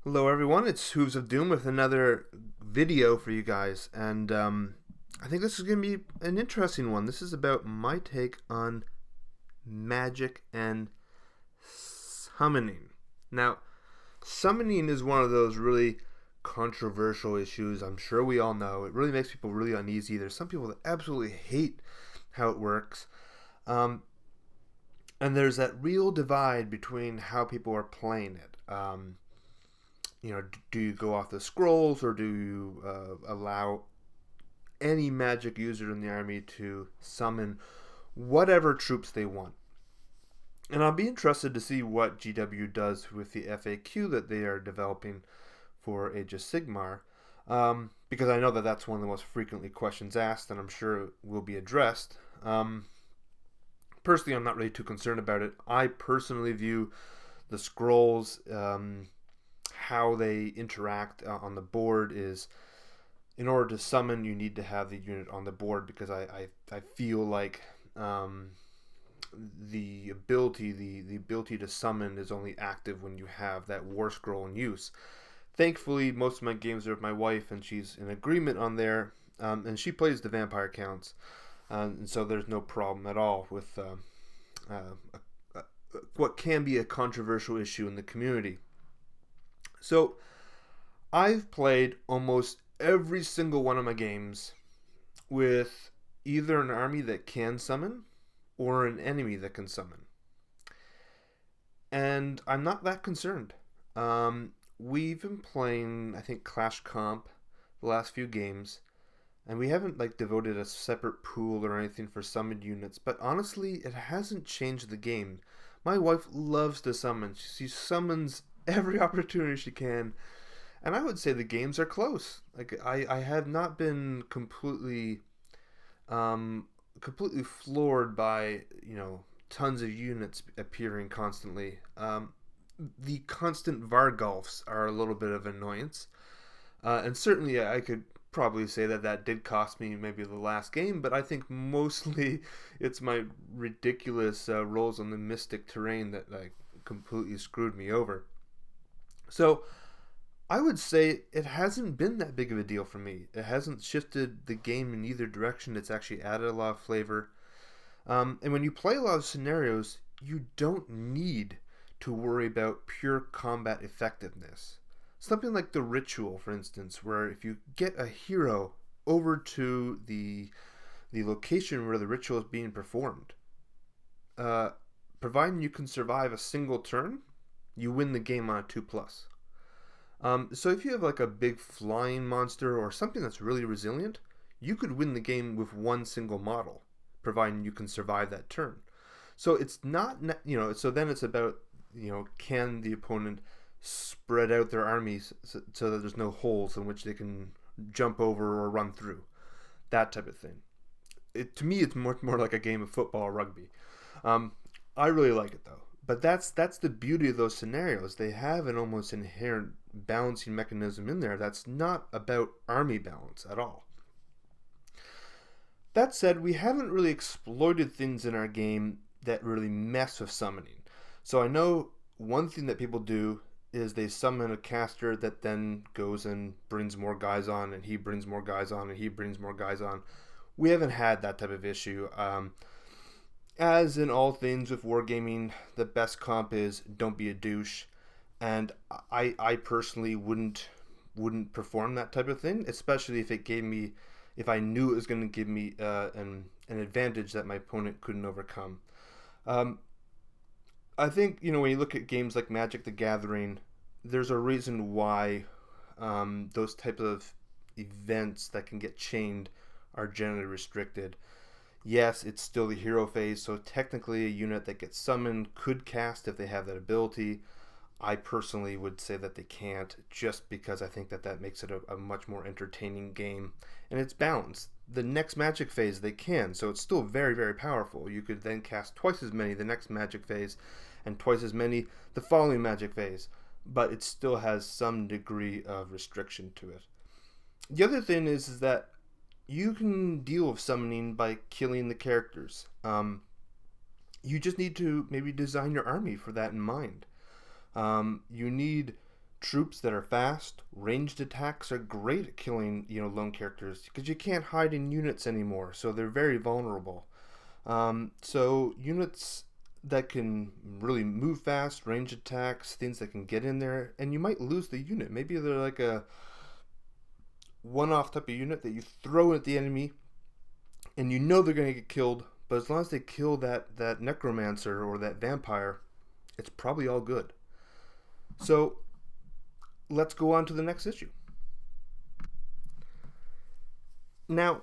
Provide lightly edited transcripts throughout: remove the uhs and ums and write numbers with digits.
Hello everyone, it's Hooves of Doom with another video for you guys, and I think this is going to be an interesting one. This is about my take on magic and summoning. Now, summoning is one of those really controversial issues. I'm sure we all know. It really makes people really uneasy. There's some people that absolutely hate how it works. Um, and there's that real divide between how people are playing it. Do you go off the scrolls or do you allow any magic user in the army to summon whatever troops they want? And I'll be interested to see what GW does with the FAQ that they are developing for Age of Sigmar, because I know that that's one of the most frequently questions asked, and I'm sure it will be addressed. Personally, I'm not really too concerned about it. I personally view the scrolls, how they interact on the board is, in order to summon, you need to have the unit on the board, because I feel like the ability to summon is only active when you have that war scroll in use. Thankfully, most of my games are with my wife, and she's in agreement on there, and she plays the vampire counts, and so there's no problem at all with what can be a controversial issue in the community. So I've played almost every single one of my games with either an army that can summon or an enemy that can summon. And I'm not that concerned. We've been playing, I think, Clash Comp the last few games, and we haven't devoted a separate pool or anything for summoned units, but honestly, it hasn't changed the game. My wife loves to summon. She summons every opportunity she can, and I would say the games are close. I have not been completely floored by tons of units appearing constantly. The constant Vargulfs are a little bit of annoyance, and certainly I could probably say that did cost me maybe the last game, but I think mostly it's my ridiculous rolls on the mystic terrain that completely screwed me over. So I would say it hasn't been that big of a deal for me. It hasn't shifted the game in either direction. It's actually added a lot of flavor. And when you play a lot of scenarios, you don't need to worry about pure combat effectiveness. Something like the ritual, for instance, where if you get a hero over to the location where the ritual is being performed, uh, providing you can survive a single turn, you win the game on a 2+. So if you have a big flying monster or something that's really resilient, you could win the game with one single model, providing you can survive that turn. So it's not, so then it's about, can the opponent spread out their armies so that there's no holes in which they can jump over or run through, that type of thing. To me, it's much more like a game of football or rugby. I really like it though. But that's the beauty of those scenarios. They have an almost inherent balancing mechanism in there that's not about army balance at all. That said, we haven't really exploited things in our game that really mess with summoning. So I know one thing that people do is they summon a caster that then goes and brings more guys on, and he brings more guys on, and he brings more guys on. We haven't had that type of issue. As in all things with wargaming, the best comp is don't be a douche, and I personally wouldn't perform that type of thing, especially if I knew it was going to give me an advantage that my opponent couldn't overcome. I think when you look at games like Magic the Gathering, there's a reason why those types of events that can get chained are generally restricted. Yes, it's still the hero phase, so technically a unit that gets summoned could cast if they have that ability. I personally would say that they can't, just because I think that makes it a much more entertaining game, and it's balanced. The next magic phase they can, so it's still very, very powerful. You could then cast twice as many the next magic phase, and twice as many the following magic phase, but it still has some degree of restriction to it. The other thing is that you can deal with summoning by killing the characters. You just need to maybe design your army for that in mind. You need troops that are fast. Ranged attacks are great at killing, lone characters because you can't hide in units anymore, so they're very vulnerable. So units that can really move fast, range attacks, things that can get in there, and you might lose the unit. Maybe they're like a one-off type of unit that you throw at the enemy, and you know they're going to get killed, but as long as they kill that necromancer or that vampire, it's probably all good. So let's go on to the next issue. Now,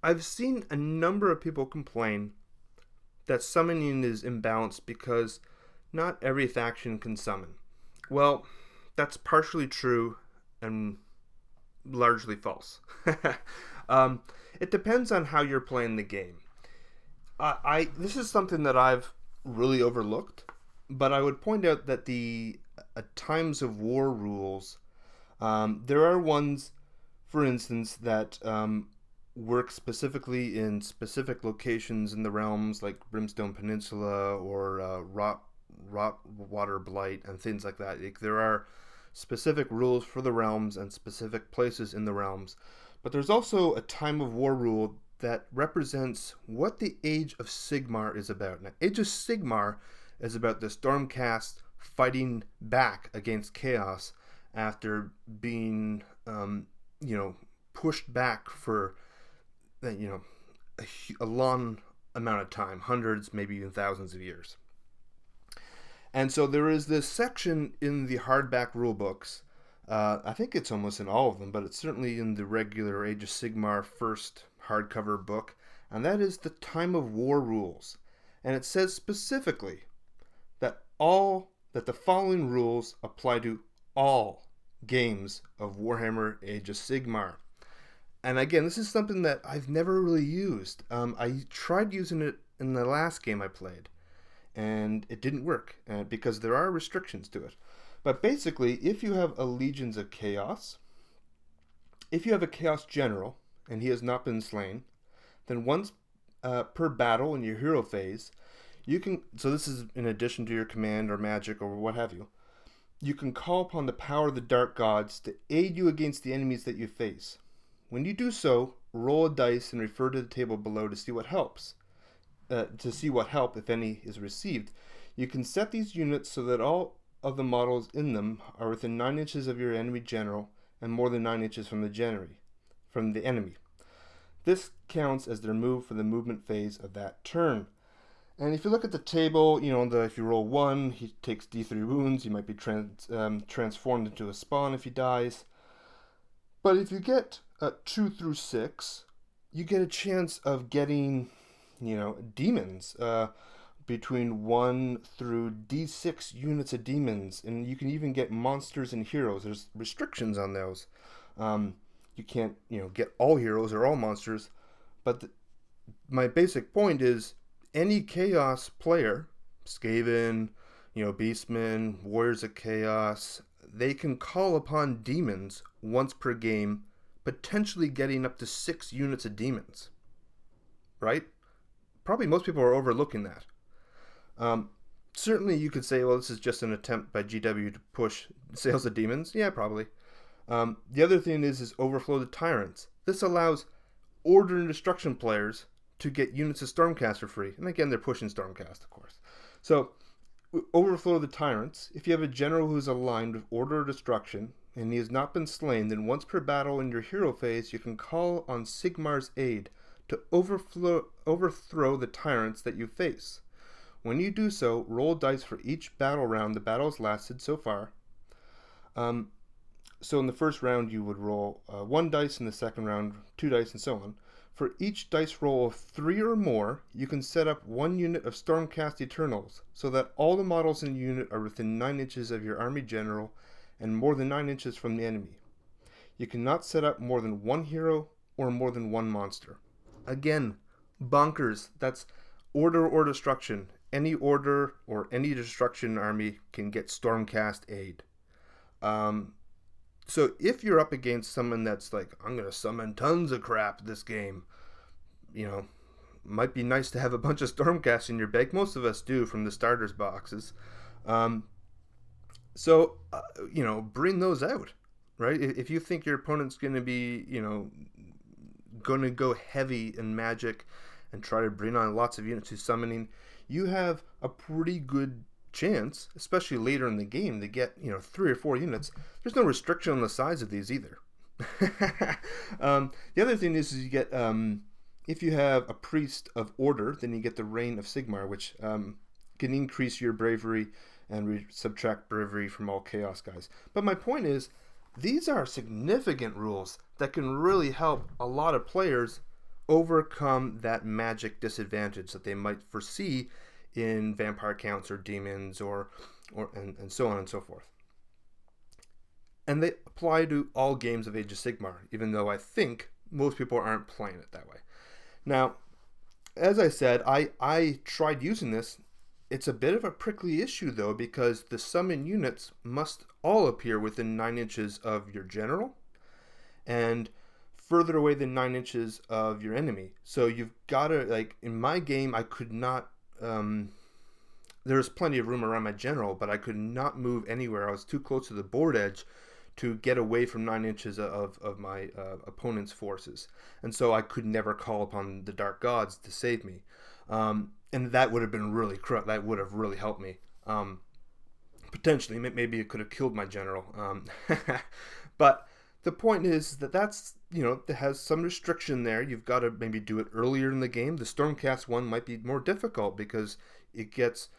I've seen a number of people complain that summoning is imbalanced because not every faction can summon. Well, that's partially true and largely false. It depends on how you're playing the game. This is something that I've really overlooked, but I would point out that the Times of War rules, there are ones, for instance, that work specifically in specific locations in the realms, like Brimstone Peninsula or Water Blight and things like that. There are specific rules for the realms and specific places in the realms. But there's also a Time of War rule that represents what the Age of Sigmar is about. Now, Age of Sigmar is about the Stormcast fighting back against chaos after being, pushed back for, a long amount of time, hundreds, maybe even thousands of years. And so there is this section in the hardback rulebooks. I think it's almost in all of them, but it's certainly in the regular Age of Sigmar first hardcover book, and that is the Time of War rules. And it says specifically that the following rules apply to all games of Warhammer Age of Sigmar. And again, this is something that I've never really used. I tried using it in the last game I played, and it didn't work because there are restrictions to it. But basically, if you have a Legions of Chaos, if you have a Chaos General, and he has not been slain, then once per battle in your hero phase, you can, so this is in addition to your command or magic or what have you, you can call upon the power of the Dark Gods to aid you against the enemies that you face. When you do so, roll a dice and refer to the table below to see what helps. To see what help, if any, is received. You can set these units so that all of the models in them are within 9 inches of your enemy general and more than 9 inches from the enemy. This counts as their move for the movement phase of that turn. And if you look at the table, if you roll 1, he takes D3 wounds. He might be transformed into a spawn if he dies. But if you get 2 through 6, you get a chance of getting, demons. Between 1 through D6 units of demons, and you can even get monsters and heroes. There's restrictions on those. You can't, get all heroes or all monsters, but my basic point is any Chaos player, Skaven, Beastmen, Warriors of Chaos, they can call upon demons once per game, potentially getting up to 6 units of demons. Right? Probably most people are overlooking that. Certainly you could say, well, this is just an attempt by GW to push sales of demons. Yeah, probably. The other thing is Overflow the Tyrants. This allows Order and Destruction players to get units of Stormcast for free. And again, they're pushing Stormcast, of course. So, Overflow the Tyrants. If you have a general who's aligned with Order or Destruction, and he has not been slain, then once per battle in your hero phase, you can call on Sigmar's aid to overthrow the tyrants that you face. When you do so, roll dice for each battle round the battle has lasted so far. So in the first round, you would roll 1 dice, in the second round, 2 dice, and so on. For each dice roll of 3 or more, you can set up 1 unit of Stormcast Eternals, so that all the models in the unit are within 9 inches of your army general and more than 9 inches from the enemy. You cannot set up more than 1 hero or more than 1 monster. Again, bonkers. That's Order or Destruction. Any Order or any Destruction army can get Stormcast aid. So if you're up against someone that's like, I'm going to summon tons of crap this game, might be nice to have a bunch of Stormcast in your bag. Most of us do from the starters boxes. So, bring those out, right? If you think your opponent's going to be, going to go heavy in magic and try to bring on lots of units to summoning, you have a pretty good chance, especially later in the game, to get, 3 or 4 units. There's no restriction on the size of these either. The other thing is you get, if you have a priest of order, then you get the reign of Sigmar, which can increase your bravery and subtract bravery from all chaos guys. But my point is, these are significant rules that can really help a lot of players overcome that magic disadvantage that they might foresee in vampire counts or demons and so on and so forth. And they apply to all games of Age of Sigmar, even though I think most people aren't playing it that way. Now, as I said, I tried using this. It's a bit of a prickly issue, though, because the summon units must all appear within 9 inches of your general and further away than 9 inches of your enemy. So you've got to, like, in my game, I could not, there's plenty of room around my general, but I could not move anywhere. I was too close to the board edge to get away from 9 inches of my opponent's forces. And so I could never call upon the Dark Gods to save me. And that would have been really that would have really helped me. Potentially, maybe it could have killed my general. But the point is that's, it has some restriction there. You've got to maybe do it earlier in the game. The Stormcast one might be more difficult because it gets,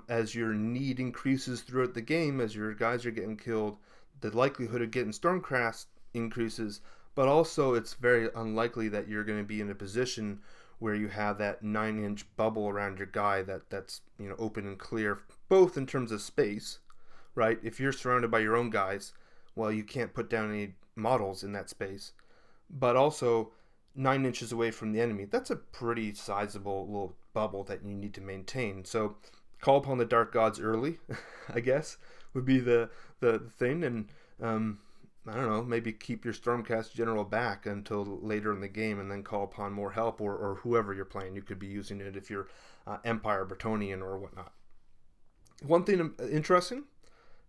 as your need increases throughout the game, as your guys are getting killed, the likelihood of getting Stormcast increases, but also it's very unlikely that you're going to be in a position where you have that 9-inch bubble around your guy that's open and clear, both in terms of space, right? If you're surrounded by your own guys, well, you can't put down any models in that space, but also 9 inches away from the enemy. That's a pretty sizable little bubble that you need to maintain. So call upon the Dark Gods early, I guess, would be the thing, and I don't know, maybe keep your Stormcast general back until later in the game and then call upon more help or whoever you're playing. You could be using it if you're Empire, Bretonnian, or whatnot. One thing interesting,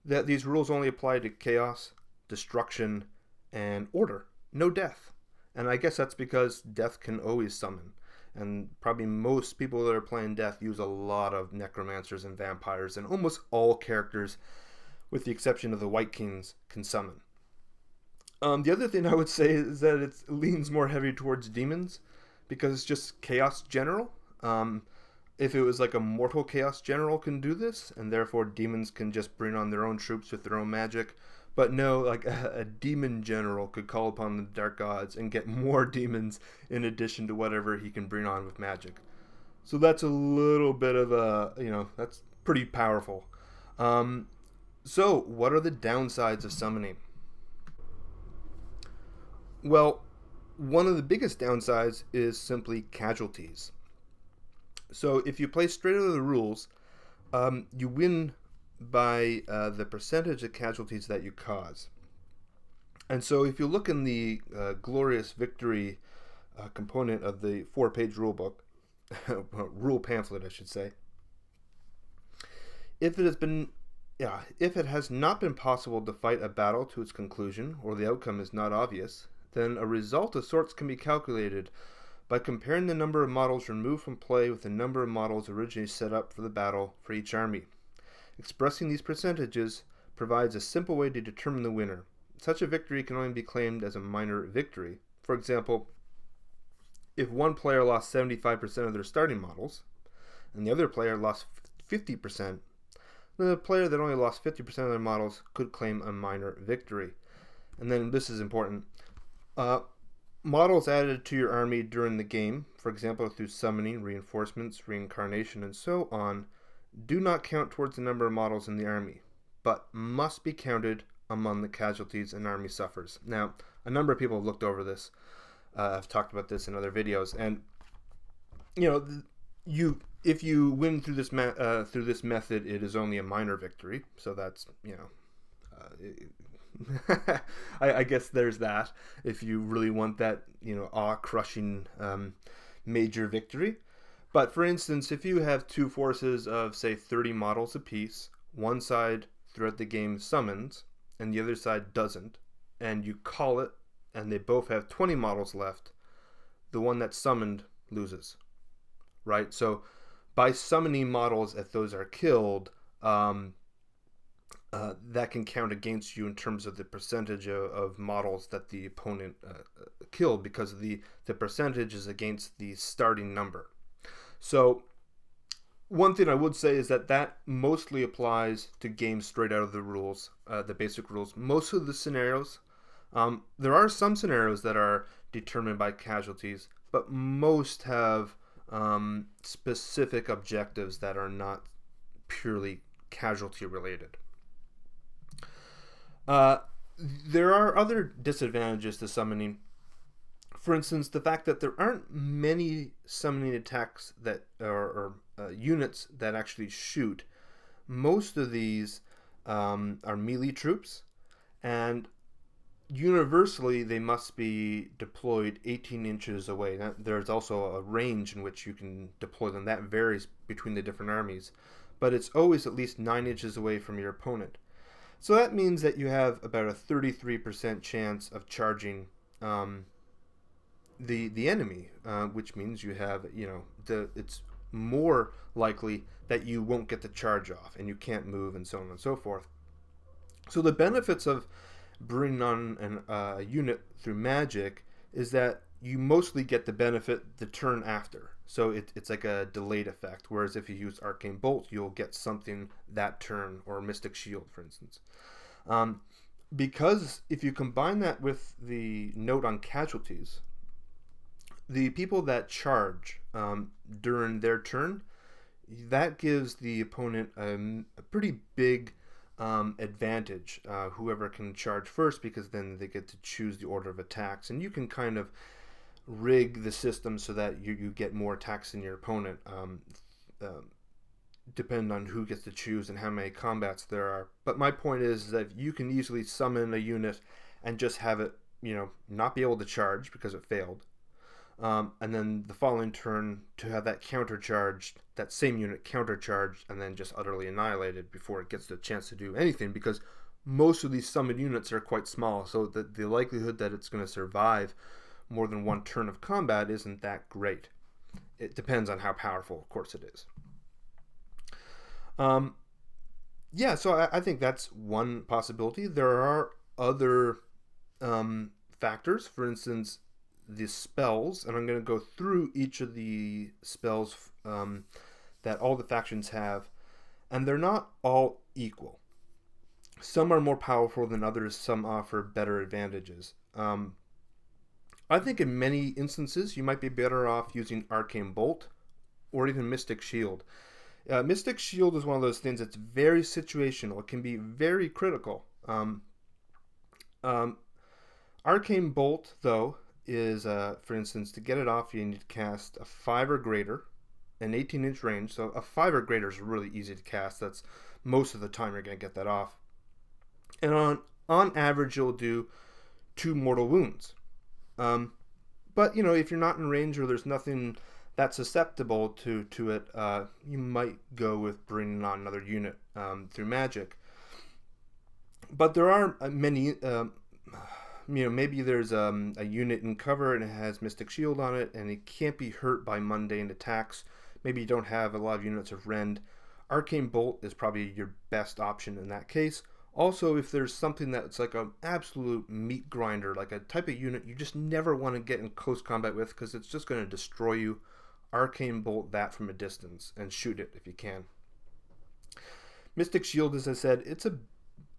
that these rules only apply to chaos, destruction, and order. No death. And I guess that's because death can always summon. And probably most people that are playing death use a lot of necromancers and vampires, and almost all characters, with the exception of the White Kings, can summon. The other thing I would say is that it leans more heavy towards demons because it's just chaos general. If it was like a mortal chaos general can do this, and therefore demons can just bring on their own troops with their own magic. But no, like a demon general could call upon the Dark Gods and get more demons in addition to whatever he can bring on with magic. So that's a little bit of that's pretty powerful. So what are the downsides of summoning? Well, one of the biggest downsides is simply casualties. So if you play straight out of the rules, you win by the percentage of casualties that you cause. And so if you look in the glorious victory component of the 4-page rulebook, rule pamphlet, I should say, if it has not been possible to fight a battle to its conclusion, or the outcome is not obvious, then a result of sorts can be calculated by comparing the number of models removed from play with the number of models originally set up for the battle for each army. Expressing these percentages provides a simple way to determine the winner. Such a victory can only be claimed as a minor victory. For example, if one player lost 75% of their starting models, and the other player lost 50%, then the player that only lost 50% of their models could claim a minor victory. And then this is important. Models added to your army during the game, for example through summoning, reinforcements, reincarnation, and so on, do not count towards the number of models in the army, but must be counted among the casualties an army suffers. Now, a number of people have looked over this. I've talked about this in other videos, and if you win through this method, it is only a minor victory. So that's I guess there's that. If you really want that awe-crushing major victory. But for instance, if you have two forces of say 30 models apiece, one side throughout the game summons and the other side doesn't, and you call it and they both have 20 models left, the one that's summoned loses, right? So by summoning models, if those are killed, that can count against you in terms of the percentage of models that the opponent killed, because the percentage is against the starting number. So one thing I would say is that mostly applies to games straight out of the rules, the basic rules. Most of the scenarios, there are some scenarios that are determined by casualties, but most have specific objectives that are not purely casualty related. There are other disadvantages to summoning. For instance, the fact that there aren't many summoning attacks that or units that actually shoot. Most of these are melee troops, and universally they must be deployed 18 inches away. Now, there's also a range in which you can deploy them. That varies between the different armies, but it's always at least 9 inches away from your opponent. So that means that you have about a 33% chance of charging the enemy, which means you have, it's more likely that you won't get the charge off and you can't move and so on and so forth. So the benefits of bringing on a unit through magic is that you mostly get the benefit the turn after. So it's like a delayed effect, whereas if you use Arcane Bolt, you'll get something that turn, or Mystic Shield, for instance. Because if you combine that with the note on casualties, the people that charge during their turn, that gives the opponent a pretty big advantage, whoever can charge first, because then they get to choose the order of attacks, and you can kind of rig the system so that you get more attacks than your opponent, depending on who gets to choose and how many combats there are. But my point is that you can easily summon a unit and just have it, not be able to charge because it failed, and then the following turn to have that countercharged, that same unit countercharged, and then just utterly annihilated before it gets the chance to do anything, because most of these summoned units are quite small, so the likelihood that it's going to survive more than one turn of combat isn't that great. It depends on how powerful, of course, it is. So I think that's one possibility. There are other factors. For instance, the spells, and I'm going to go through each of the spells that all the factions have, and they're not all equal. Some are more powerful than others, some offer better advantages. I think in many instances you might be better off using Arcane Bolt or even Mystic Shield. Mystic Shield is one of those things that's very situational. It can be very critical. Arcane Bolt, though, is, for instance, to get it off, you need to cast a 5 or greater, an 18-inch range. So a 5 or greater is really easy to cast. That's most of the time you're going to get that off. And on average, you'll do 2 mortal wounds. But, if you're not in range or there's nothing that's susceptible to it, you might go with bringing on another unit through magic. But there are many, maybe there's a unit in cover and it has Mystic Shield on it and it can't be hurt by mundane attacks. Maybe you don't have a lot of units of Rend. Arcane Bolt is probably your best option in that case. Also, if there's something that's like an absolute meat grinder, like a type of unit you just never want to get in close combat with because it's just going to destroy you, Arcane Bolt that from a distance and shoot it if you can. Mystic Shield, as I said,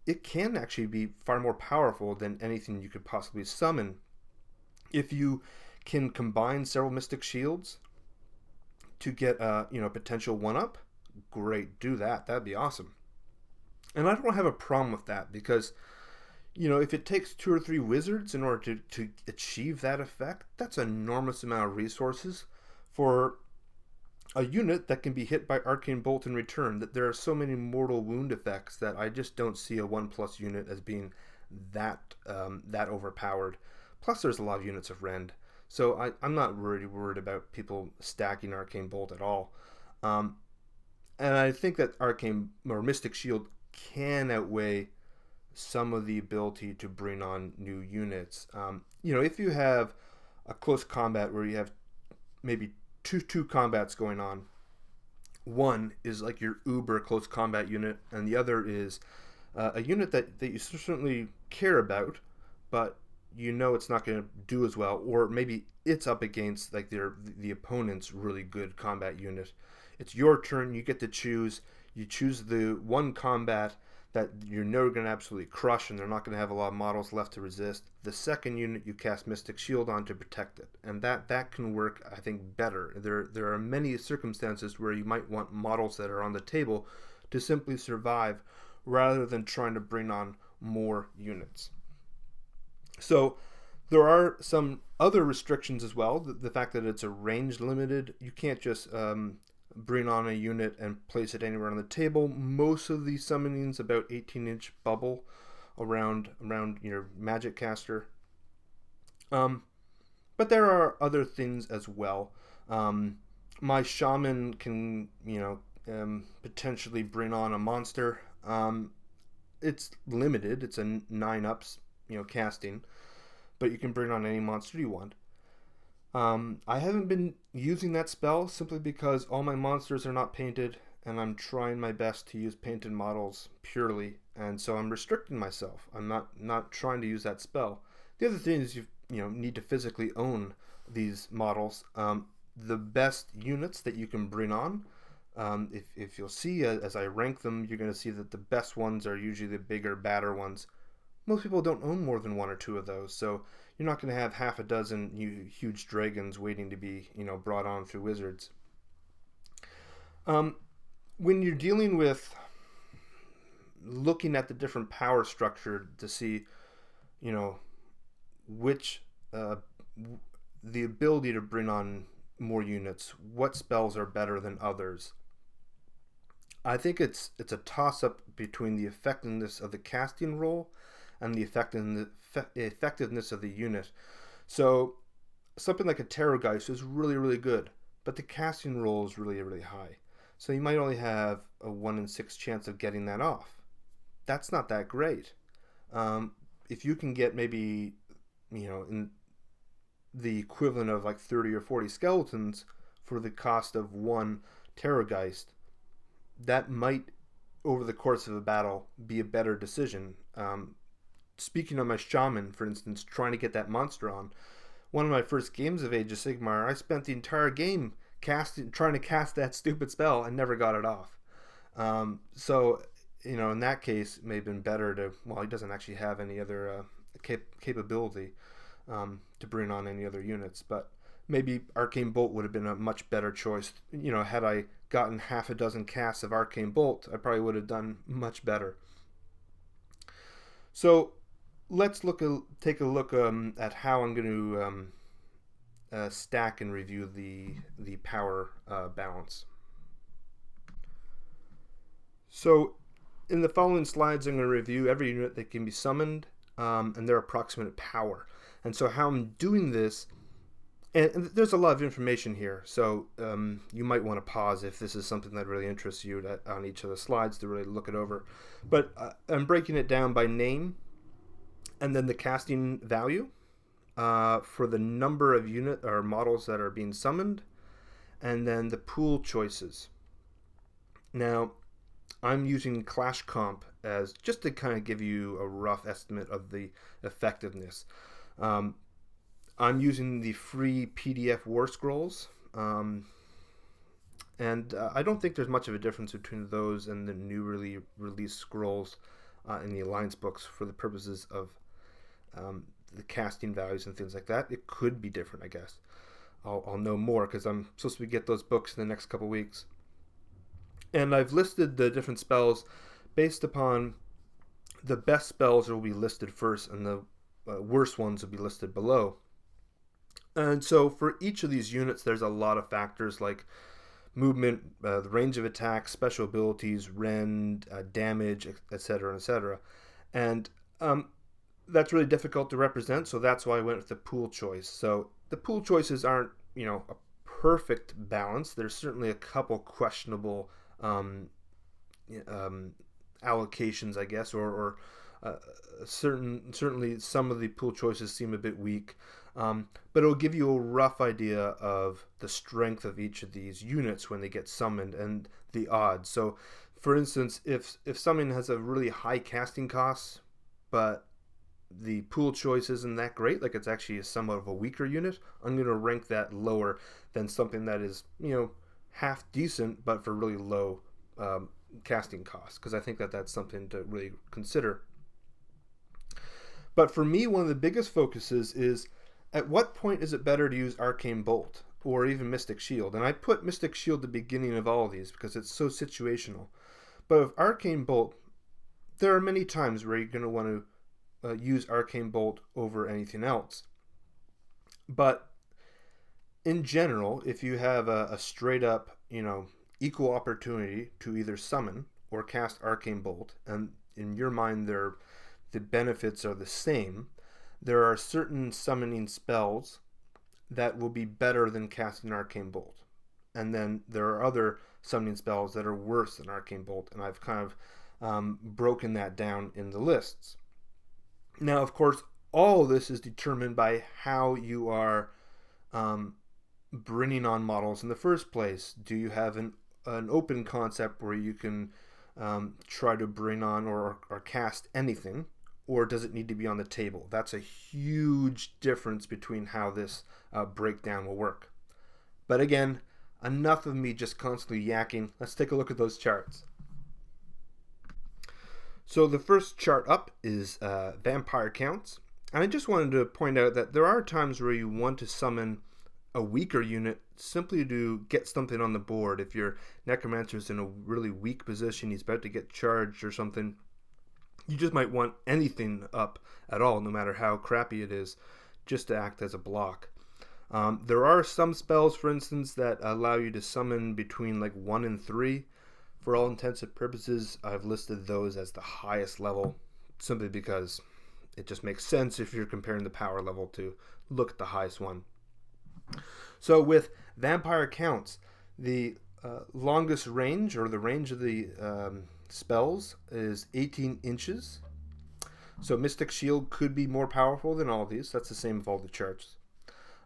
it can actually be far more powerful than anything you could possibly summon. If you can combine several Mystic Shields to get a potential 1-up, great, do that. That'd be awesome. And I don't have a problem with that because, if it takes 2 or 3 wizards in order to achieve that effect, that's an enormous amount of resources for a unit that can be hit by Arcane Bolt in return. That there are so many mortal wound effects that I just don't see a 1+ unit as being that overpowered. Plus, there's a lot of units of Rend, so I'm not really worried about people stacking Arcane Bolt at all. And I think that Arcane or Mystic Shield can outweigh some of the ability to bring on new units. If you have a close combat where you have maybe two combats going on, one is like your uber close combat unit, and the other is a unit that you certainly care about, but it's not going to do as well, or maybe it's up against like the opponent's really good combat unit. It's your turn. You get to choose. You choose the one combat that you're never going to absolutely crush, and they're not going to have a lot of models left to resist. The second unit you cast Mystic Shield on to protect it, and that can work, I think, better. There are many circumstances where you might want models that are on the table to simply survive, rather than trying to bring on more units. So there are some other restrictions as well. The fact that it's a range limited, you can't just bring on a unit and place it anywhere on the table. Most of the summonings about 18-inch bubble around your magic caster. But there are other things as well. My shaman can potentially bring on a monster. It's limited. It's a 9-ups casting, but you can bring on any monster you want. I haven't been using that spell simply because all my monsters are not painted, and I'm trying my best to use painted models purely, and so I'm restricting myself. I'm not trying to use that spell. The other thing is you need to physically own these models. The best units that you can bring on, if you'll see as I rank them, you're going to see that the best ones are usually the bigger, badder ones. Most people don't own more than one or two of those, so you're not going to have half a dozen huge dragons waiting to be brought on through wizards. When you're dealing with looking at the different power structure to see which the ability to bring on more units, what spells are better than others, I think it's a toss-up between the effectiveness of the casting roll and the effectiveness of the unit. So something like a Terrorgeist is really, really good, but the casting roll is really, really high. So you might only have a 1 in 6 chance of getting that off. That's not that great. If you can get maybe, in the equivalent of like 30 or 40 skeletons for the cost of one Terrorgeist, that might, over the course of a battle, be a better decision. Speaking of my shaman, for instance, trying to get that monster on, one of my first games of Age of Sigmar, I spent the entire game trying to cast that stupid spell and never got it off. So, in that case, it may have been better to, he doesn't actually have any other capability to bring on any other units, but maybe Arcane Bolt would have been a much better choice. Had I gotten half a dozen casts of Arcane Bolt, I probably would have done much better. So let's take a look at how I'm going to stack and review the power balance. So in the following slides, I'm going to review every unit that can be summoned and their approximate power. And so how I'm doing this, and there's a lot of information here, so you might want to pause if this is something that really interests you on each of the slides to really look it over. But I'm breaking it down by name, and then the casting value for the number of unit or models that are being summoned, and then the pool choices. Now, I'm using Clash Comp as just to kind of give you a rough estimate of the effectiveness. I'm using the free PDF War Scrolls, and I don't think there's much of a difference between those and the newly released scrolls in the Alliance books for the purposes of the casting values and things like that. It could be different, I guess. I'll know more because I'm supposed to get those books in the next couple weeks. And I've listed the different spells based upon the best spells will be listed first and the worst ones will be listed below. And so for each of these units, there's a lot of factors like movement, the range of attack, special abilities, rend, damage, etc., etc. And that's really difficult to represent, so that's why I went with the pool choice. So the pool choices aren't, a perfect balance. There's certainly a couple questionable allocations, I guess, or certainly some of the pool choices seem a bit weak. But it'll give you a rough idea of the strength of each of these units when they get summoned and the odds. So, for instance, if someone has a really high casting cost, but the pool choice isn't that great, like it's actually somewhat of a weaker unit, I'm going to rank that lower than something that is, half decent, but for really low casting costs, because I think that that's something to really consider. But for me, one of the biggest focuses is at what point is it better to use Arcane Bolt or even Mystic Shield? And I put Mystic Shield at the beginning of all of these because it's so situational. But with Arcane Bolt, there are many times where you're going to want to use Arcane Bolt over anything else. But in general, if you have a straight up, equal opportunity to either summon or cast Arcane Bolt, and in your mind the benefits are the same, there are certain summoning spells that will be better than casting Arcane Bolt. And then there are other summoning spells that are worse than Arcane Bolt, and I've kind of broken that down in the lists. Now, of course, all of this is determined by how you are bringing on models in the first place. Do you have an open concept where you can try to bring on or cast anything? Or does it need to be on the table? That's a huge difference between how this breakdown will work. But again, enough of me just constantly yakking. Let's take a look at those charts. So the first chart up is vampire counts. And I just wanted to point out that there are times where you want to summon a weaker unit simply to get something on the board. If your necromancer is in a really weak position, he's about to get charged or something, you just might want anything up at all, no matter how crappy it is, just to act as a block. There are some spells, for instance, that allow you to summon between like 1 and 3. For all intents and purposes, I've listed those as the highest level, simply because it just makes sense if you're comparing the power level to look at the highest one. So with vampire counts, the longest range, or the range of the spells, is 18 inches. So Mystic Shield could be more powerful than all of these. That's the same with all the charts.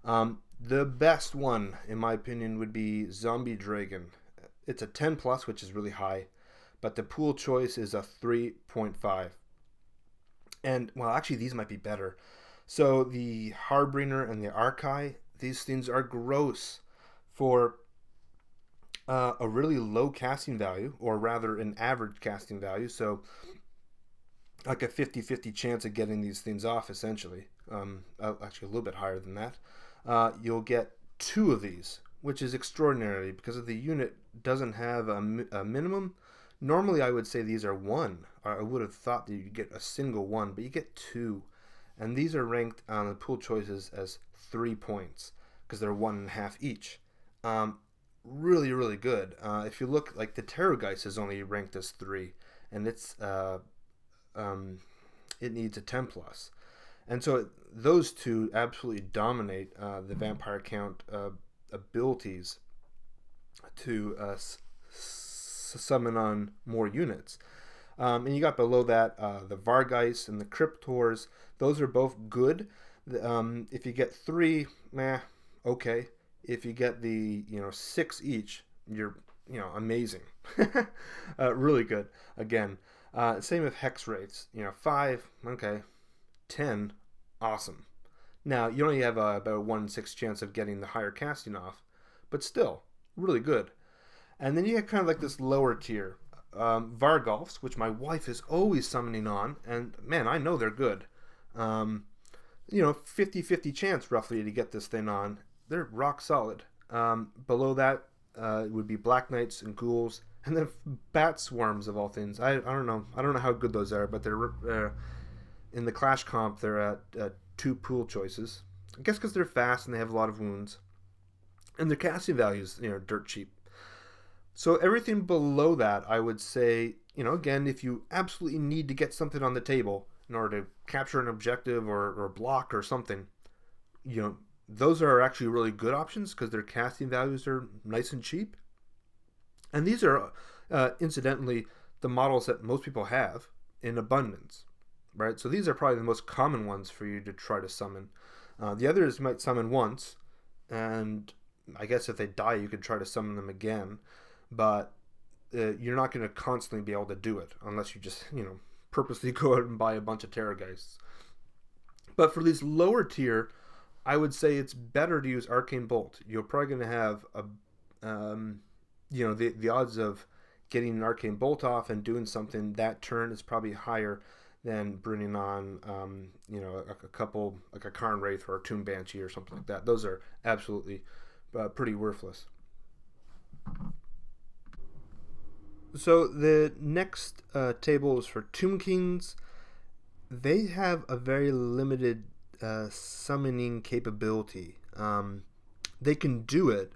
The best one, in my opinion, would be Zombie Dragon. It's a 10 plus, which is really high, but the pool choice is a 3.5. And, well, actually, these might be better. So the Harbinger and the Archai, these things are gross for a really low casting value, or rather an average casting value. So like a 50-50 chance of getting these things off, essentially. Actually, a little bit higher than that. You'll get 2 of these, which is extraordinary because if the unit doesn't have a minimum. Normally, I would say these are 1. I would have thought that you'd get a single 1, but you get 2. And these are ranked on the pool choices as 3 points because they're 1.5 each. Really, really good. If you look, like the Terrorgeist is only ranked as 3, and it needs a 10 plus. And so those 2 absolutely dominate the vampire count abilities to summon on more units. And you got below that the Vargeist and the Cryptors. Those are both good. If you get 3, okay. If you get the 6 each, you're amazing. Really good. Again, same with Hex Wraiths. 5, okay. 10, awesome. Now you only have about a 1 in 6 chance of getting the higher casting off, but still really good. And then you get kind of like this lower tier, Vargolfs, which my wife is always summoning on, and man, I know they're good. 50-50 chance roughly to get this thing on. They're rock solid. Below that would be Black Knights and Ghouls, and then Bat Swarms of all things. I don't know. I don't know how good those are, but they're in the Clash comp. They're at 2 pool choices. I guess because they're fast and they have a lot of wounds, and their casting values dirt cheap. So everything below that, I would say, again, if you absolutely need to get something on the table in order to capture an objective or block or something, those are actually really good options because their casting values are nice and cheap. And these are, incidentally, the models that most people have in abundance, right? So these are probably the most common ones for you to try to summon. The others might summon once, and I guess if they die, you could try to summon them again, but you're not going to constantly be able to do it unless you just, purposely go out and buy a bunch of Terrorgeists. But for these lower tier, I would say it's better to use Arcane Bolt. You're probably going to have the odds of getting an Arcane Bolt off and doing something that turn is probably higher than bringing on, a couple, like a Karn Wraith or a Tomb Banshee or something like that. Those are absolutely pretty worthless. So the next table is for Tomb Kings. They have a very limited summoning capability. They can do it,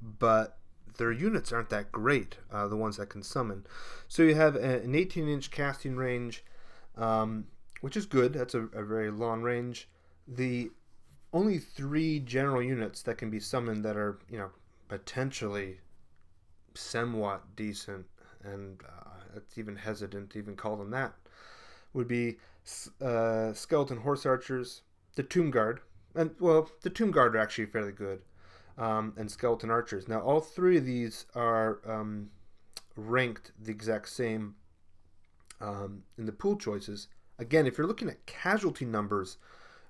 but their units aren't that great, the ones that can summon. So you have an 18-inch casting range, which is good. That's a very long range. The only 3 general units that can be summoned that are, potentially somewhat decent, and it's even hesitant to even call them that, would be Skeleton Horse Archers, the Tomb Guard, and, well, the Tomb Guard are actually fairly good, and Skeleton Archers. Now, all 3 of these are ranked the exact same in the pool choices. Again, if you're looking at casualty numbers,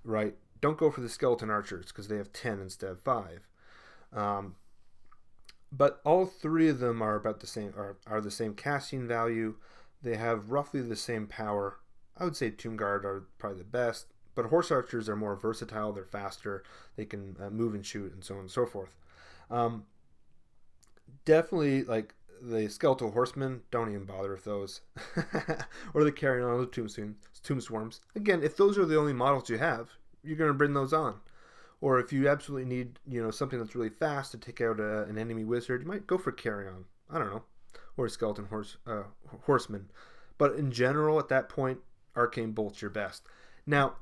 right, don't go for the Skeleton Archers because they have 10 instead of 5. But all 3 of them are about the same, are the same casting value. They have roughly the same power. I would say Tomb Guard are probably the best, but Horse Archers are more versatile. They're faster. They can move and shoot and so on and so forth. Definitely, like, the Skeletal Horsemen, don't even bother with those. Or the Carrying On the Tomb Swarms. Again, if those are the only models you have, you're going to bring those on. Or if you absolutely need, something that's really fast to take out an enemy wizard, you might go for Carry On. I don't know. Or a Skeleton Horseman. But in general, at that point, Arcane Bolt's your best. Now,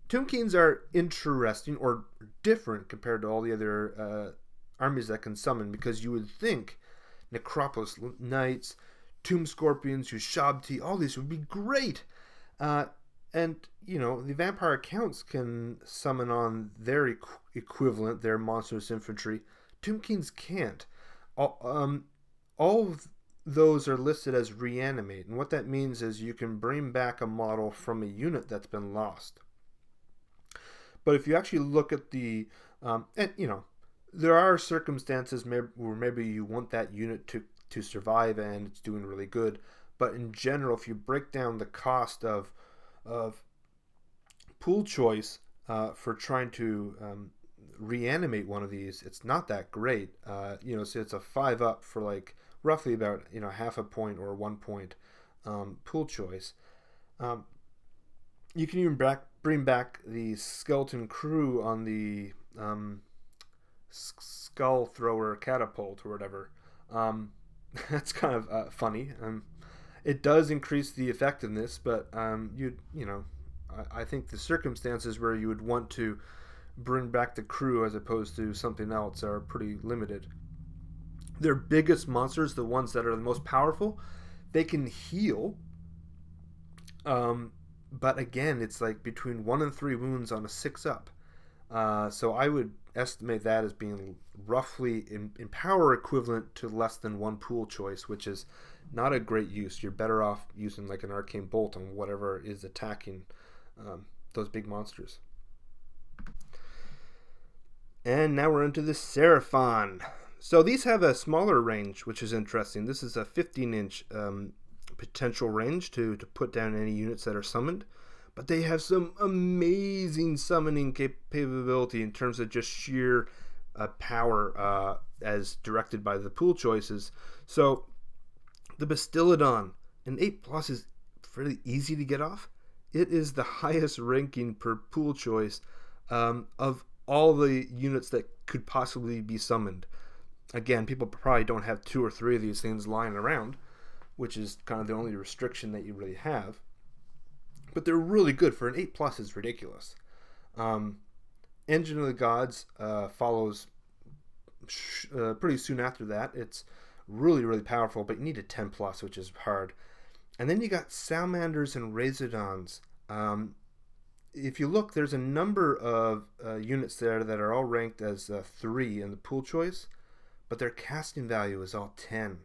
Tomb Kings are interesting or different compared to all the other armies that can summon, because you would think Necropolis Knights, Tomb Scorpions, Ushabti, all these would be great. And, the Vampire Counts can summon on their equivalent, their Monstrous Infantry. Tomb Kings can't. All of those are listed as reanimate, and what that means is you can bring back a model from a unit that's been lost. But if you actually look at the, there are circumstances where maybe you want that unit to survive and it's doing really good. But in general, if you break down the cost of pool choice for trying to reanimate one of these, it's not that great. So it's a 5-up for like roughly about half a point or 1 point pool choice. You can even bring back the skeleton crew on the skull thrower catapult or whatever. That's kind of funny. It does increase the effectiveness, but I think the circumstances where you would want to bring back the crew as opposed to something else are pretty limited. Their biggest monsters, the ones that are the most powerful, they can heal. But again, it's like between 1 and 3 wounds on a 6-up. So I would estimate that as being roughly in power equivalent to less than 1 pool choice, which is not a great use. You're better off using like an Arcane Bolt on whatever is attacking those big monsters. And now we're into the Seraphon. So these have a smaller range, which is interesting. This is a 15-inch potential range to put down any units that are summoned. But they have some amazing summoning capability in terms of just sheer power as directed by the pool choices. So the Bastiladon, an 8+ is fairly easy to get off. It is the highest ranking per pool choice of all the units that could possibly be summoned. Again, people probably don't have 2 or 3 of these things lying around, which is kind of the only restriction that you really have. But they're really good. For an 8+ is ridiculous. Engine of the Gods follows pretty soon after that. It's Really, really powerful, but you need a 10 plus, which is hard. And then you got Salamanders and Razordons. If you look, there's a number of units there that are all ranked as 3 in the pool choice, but their casting value is all 10.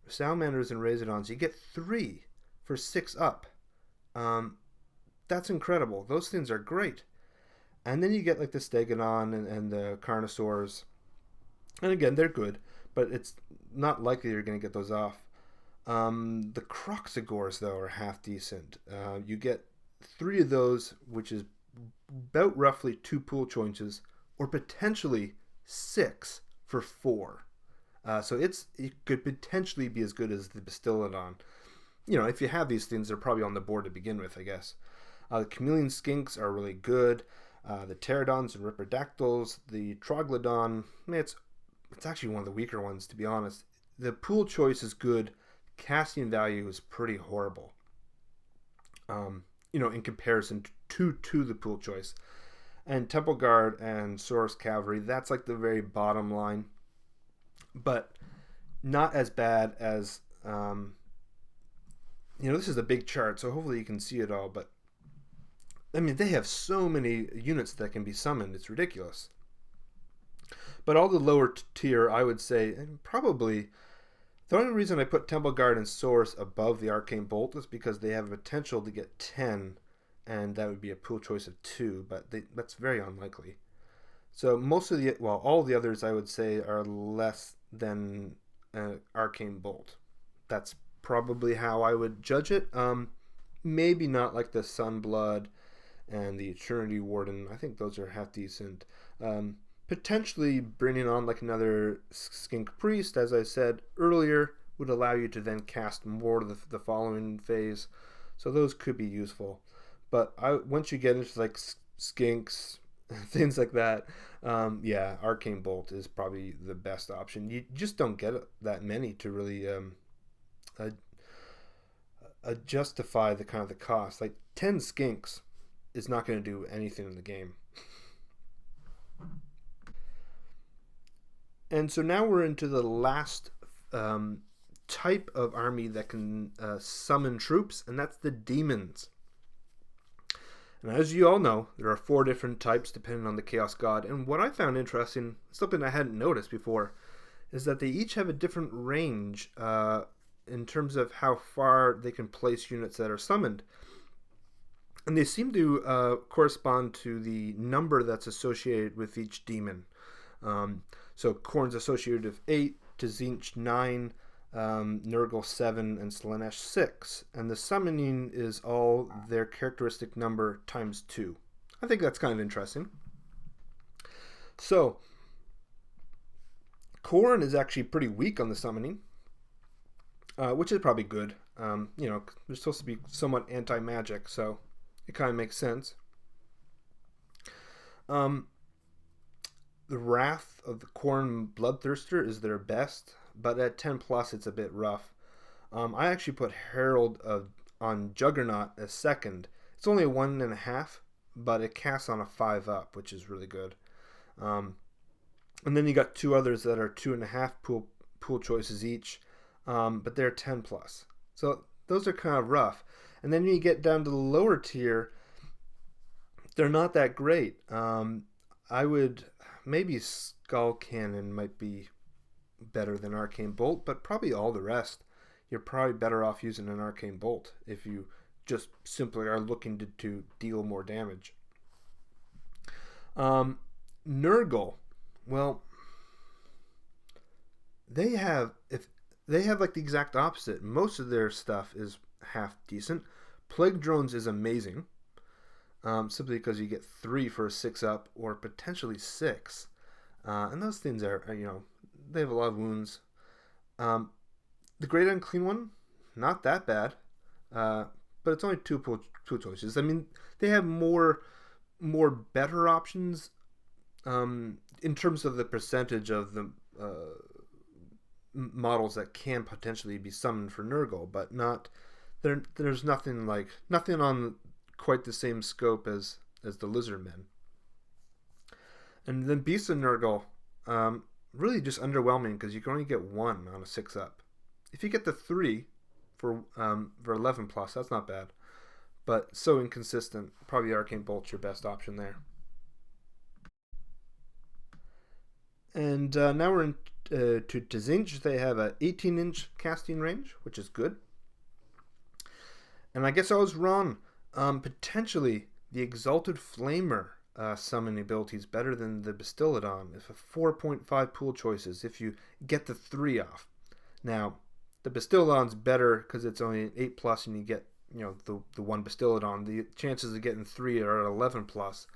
Salamanders and Razordons, you get 3 for 6 up. That's incredible. Those things are great. And then you get like the Stegodon and the Carnosaurs. And again, they're good, but it's not likely you're going to get those off. The Croxagores, though, are half decent. You get 3 of those, which is about roughly 2 pool choices, or potentially 6 for 4. So it could potentially be as good as the Bastiladon. If you have these things, they're probably on the board to begin with, I guess. The Chameleon Skinks are really good. The Pterodons and Riperdactyls, the Troglodon, it's actually one of the weaker ones, to be honest. The pool choice is good. Casting value is pretty horrible. In comparison to the pool choice. And Temple Guard and Saurus Cavalry, that's like the very bottom line. But not as bad as, this is a big chart, so hopefully you can see it all. But, they have so many units that can be summoned. It's ridiculous. But all the lower tier, I would say, and probably the only reason I put Temple Guard and Saurus above the Arcane Bolt is because they have a potential to get 10, and that would be a pool choice of 2, but that's very unlikely. So all the others I would say are less than Arcane Bolt. That's probably how I would judge it. Maybe not like the Sunblood and the Eternity Warden. I think those are half decent. Potentially bringing on like another Skink Priest, as I said earlier, would allow you to then cast more the following phase. So those could be useful. But once you get into like Skinks, things like that, Arcane Bolt is probably the best option. You just don't get that many to really justify the kind of the cost. Like 10 Skinks is not going to do anything in the game. And so now we're into the last type of army that can summon troops, and that's the Daemons. And as you all know, there are 4 different types depending on the Chaos God. And what I found interesting, something I hadn't noticed before, is that they each have a different range in terms of how far they can place units that are summoned. And they seem to correspond to the number that's associated with each demon. So Khorne's associated with 8, Tzeentch 9, Nurgle 7, and Slaanesh 6. And the summoning is all their characteristic number times 2. I think that's kind of interesting. So Khorne is actually pretty weak on the summoning, which is probably good. They're supposed to be somewhat anti-magic, so it kind of makes sense. The Wrath of the Khorne Bloodthirster is their best, but at 10 plus it's a bit rough. I actually put Herald on Juggernaut as second. It's only a 1.5, but it casts on a 5 up, which is really good. And then you got 2 others that are 2.5 pool choices each, but they're 10 plus. So those are kind of rough. And then when you get down to the lower tier, they're not that great. I would maybe Skull Cannon might be better than Arcane Bolt, but probably all the rest, you're probably better off using an Arcane Bolt if you just simply are looking to deal more damage. Nurgle, well, they have like the exact opposite. Most of their stuff is half decent. Plague Drones is amazing. Simply because you get 3 for a 6 up or potentially 6. And those things are, they have a lot of wounds. The Great Unclean One, not that bad. But it's only 2 pool choices. They have more better options in terms of the percentage of the models that can potentially be summoned for Nurgle, but there's nothing on quite the same scope as the Lizardmen. And then Beasts of Nurgle, really just underwhelming because you can only get 1 on a 6 up. If you get the 3 for 11 plus, that's not bad. But so inconsistent. Probably Arcane Bolt's your best option there. And now we're in to Tzinch. They have a 18-inch casting range, which is good. And I guess I was wrong. Potentially, the Exalted Flamer summoning ability is better than the Bastiladon. If a 4.5 pool choices, if you get the 3 off. Now, the Bastiladon's better because it's only an 8 plus, and you get the 1 Bastiladon. The chances of getting 3 are at 11 plus.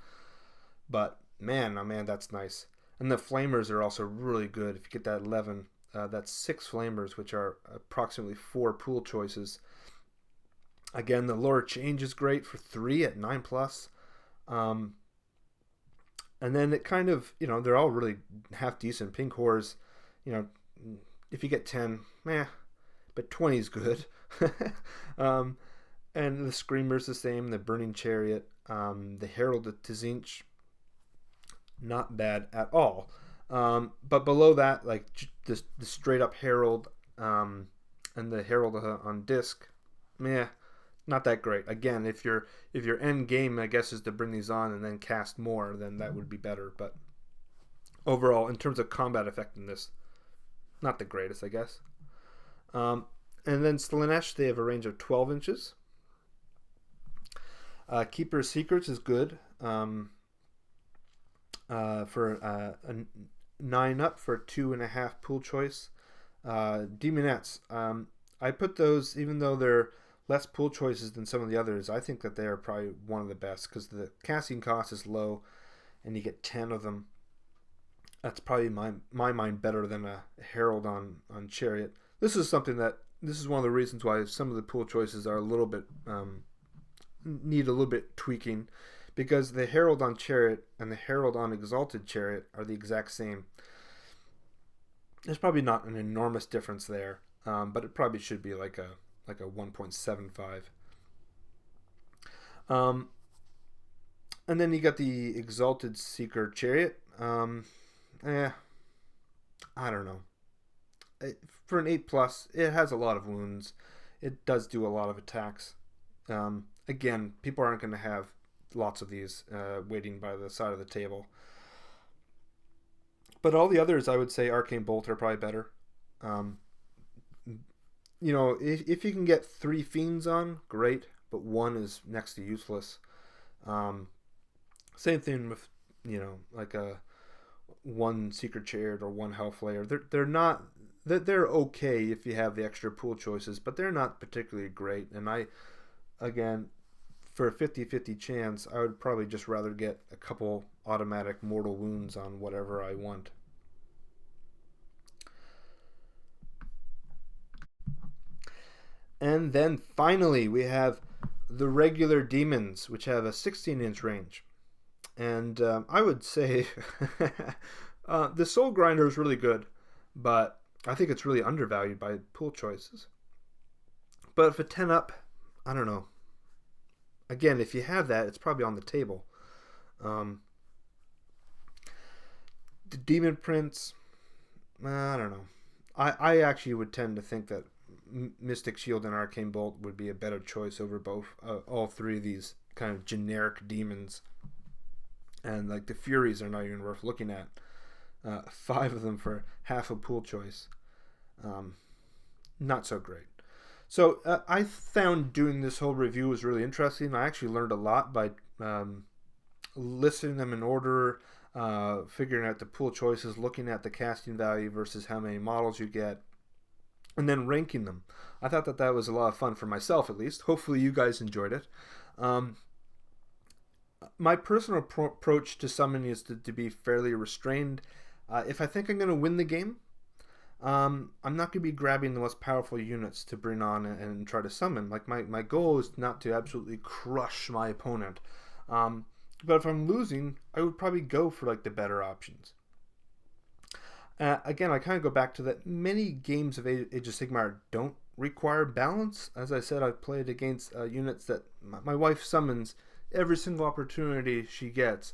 But man, oh man, that's nice. And the Flamers are also really good. If you get that 11, that's 6 Flamers, which are approximately 4 pool choices. Again, the Lore Change is great for 3 at 9 plus. And then it kind of, they're all really half decent. Pink Whores, if you get 10, but 20 is good. And the Screamer's the same, the Burning Chariot, the Herald of Tzinch, not bad at all. But below that, like the straight up Herald and the Herald on disc, not that great. Again, if your end game, I guess, is to bring these on and then cast more, then that would be better. But overall, in terms of combat effectiveness, not the greatest, I guess. And then Slaanesh, they have a range of 12 inches. Keeper's Secrets is good for a 9 up for a 2.5 pool choice. Demonettes, I put those, even though they're less pool choices than some of the others, I think that they are probably one of the best because the casting cost is low and you get 10 of them. That's probably my mind better than a Herald on Chariot. This is one of the reasons why some of the pool choices are a little bit need a little bit tweaking, because the Herald on Chariot and the Herald on Exalted Chariot are the exact same. There's probably not an enormous difference there, but it probably should be like a 1.75. And then you got the Exalted Seeker Chariot. I don't know. For an 8 plus, it has a lot of wounds. It does do a lot of attacks. Again, people aren't going to have lots of these waiting by the side of the table. But all the others, I would say Arcane Bolt are probably better. If you can get 3 Fiends on, great, but 1 is next to useless. Same thing with, like a 1 Secret Chariot or 1 Hellflayer. They're okay if you have the extra pool choices, but they're not particularly great. And again, for a 50-50 chance, I would probably just rather get a couple automatic mortal wounds on whatever I want. And then finally, we have the regular Demons, which have a 16-inch range. And I would say the Soul Grinder is really good, but I think it's really undervalued by pool choices. But for 10 up, I don't know. Again, if you have that, it's probably on the table. The Demon Prince, I don't know. I actually would tend to think that Mystic Shield and Arcane Bolt would be a better choice over both all 3 of these kind of generic demons. And like the Furies are not even worth looking at. 5 of them for half a pool choice. Not so great. So I found doing this whole review was really interesting. I actually learned a lot by listing them in order, figuring out the pool choices, looking at the casting value versus how many models you get, and then ranking them. I thought that was a lot of fun for myself, at least. Hopefully you guys enjoyed it. My personal approach to summoning is to be fairly restrained. If I think I'm going to win the game, I'm not going to be grabbing the most powerful units to bring on and try to summon. Like my goal is not to absolutely crush my opponent. But if I'm losing, I would probably go for like the better options. Again, I kind of go back to that many games of Age of Sigmar don't require balance. As I said, I've played against units that my wife summons every single opportunity she gets.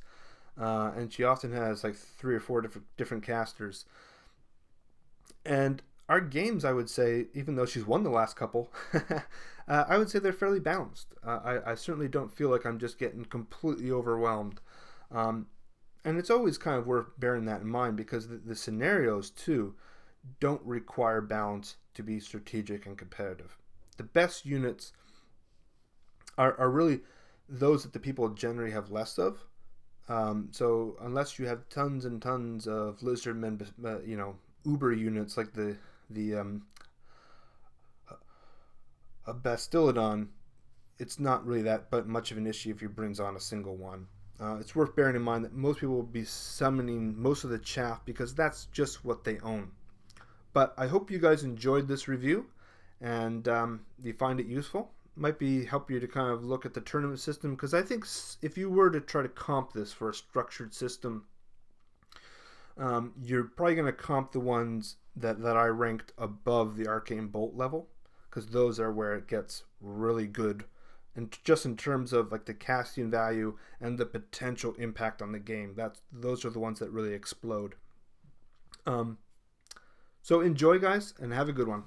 And she often has like 3 or 4 different casters. And our games, I would say, even though she's won the last couple, I would say they're fairly balanced. I certainly don't feel like I'm just getting completely overwhelmed. Um, and it's always kind of worth bearing that in mind because the scenarios, too, don't require balance to be strategic and competitive. The best units are really those that the people generally have less of. So unless you have tons and tons of lizardmen, uber units like the a Bastillodon, it's not really that but much of an issue if he brings on a single one. It's worth bearing in mind that most people will be summoning most of the chaff because that's just what they own. But I hope you guys enjoyed this review and you find it useful. Might be help you to kind of look at the tournament system because I think if you were to try to comp this for a structured system, you're probably going to comp the ones that I ranked above the Arcane Bolt level because those are where it gets really good and just in terms of like the casting value and the potential impact on the game. Those are the ones that really explode. So enjoy, guys, and have a good one.